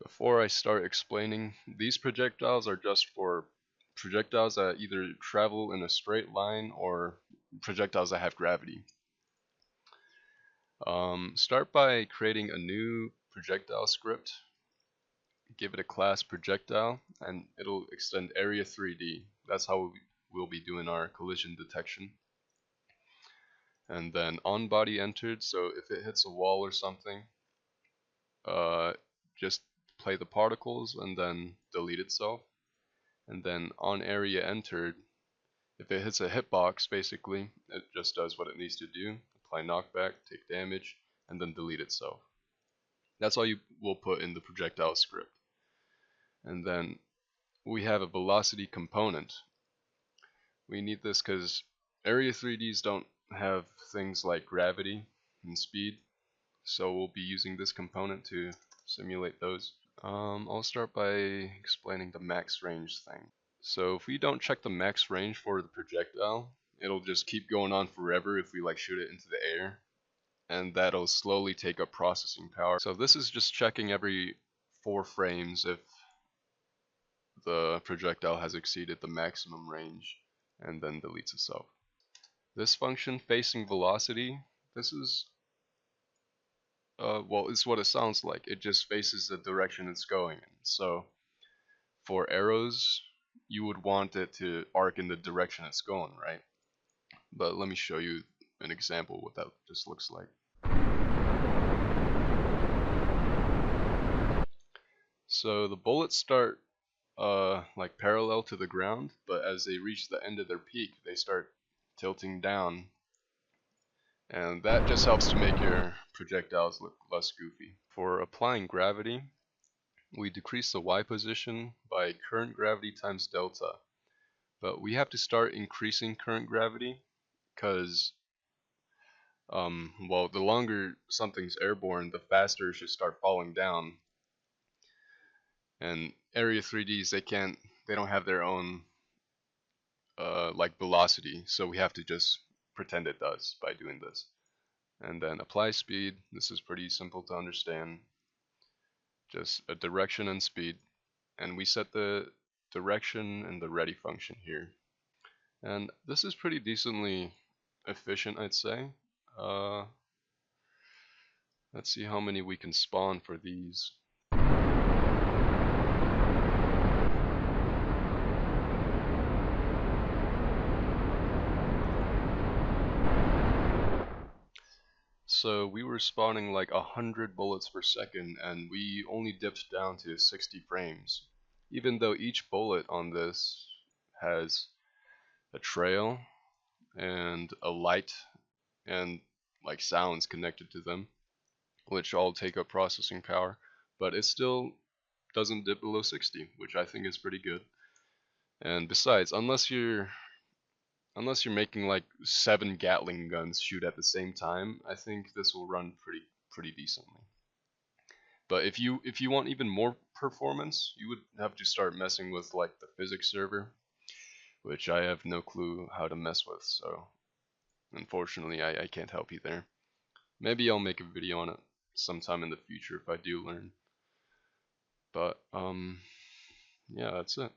Before I start explaining, these projectiles are just for projectiles that either travel in a straight line or projectiles that have gravity. Start by creating a new projectile script, give it a class projectile, and it'll extend area 3D. That's how we'll be doing our collision detection. And then on body entered, so if it hits a wall or something, just play the particles and then delete itself. And then on area entered, if it hits a hitbox, basically, it just does what it needs to do, apply knockback, take damage, and then delete itself. That's all you will put in the projectile script. And then we have a velocity component. We need this because area 3Ds don't have things like gravity and speed, so we'll be using this component to simulate those. I'll start by explaining the max range thing. So if we don't check the max range for the projectile, it'll just keep going on forever if we like shoot it into the air, and that'll slowly take up processing power. So this is just checking every 4 frames if the projectile has exceeded the maximum range and then deletes itself. This function, facing velocity, this is well, it's what it sounds like. It just faces the direction it's going in. So for arrows, you would want it to arc in the direction it's going, right? But let me show you an example what that just looks like. So the bullets start like parallel to the ground, but as they reach the end of their peak, they start tilting down, and that just helps to make your projectiles look less goofy. For applying gravity, we decrease the Y position by current gravity times delta, but we have to start increasing current gravity because well, the longer something's airborne, the faster it should start falling down. And area 3Ds, they don't have their own like velocity, so we have to just pretend it does by doing this. And then apply speed. This is pretty simple to understand. Just a direction and speed, and we set the direction and the ready function here. And this is pretty decently efficient, I'd say. Let's see how many we can spawn for these. So we were spawning like 100 bullets per second, and we only dipped down to 60 frames. Even though each bullet on this has a trail and a light and like sounds connected to them, which all take up processing power, but it still doesn't dip below 60, which I think is pretty good. And besides, unless you're making like 7 Gatling guns shoot at the same time, I think this will run pretty decently. But if you want even more performance, you would have to start messing with like the physics server, which I have no clue how to mess with, so unfortunately I can't help you there. Maybe I'll make a video on it sometime in the future if I do learn. But yeah, that's it.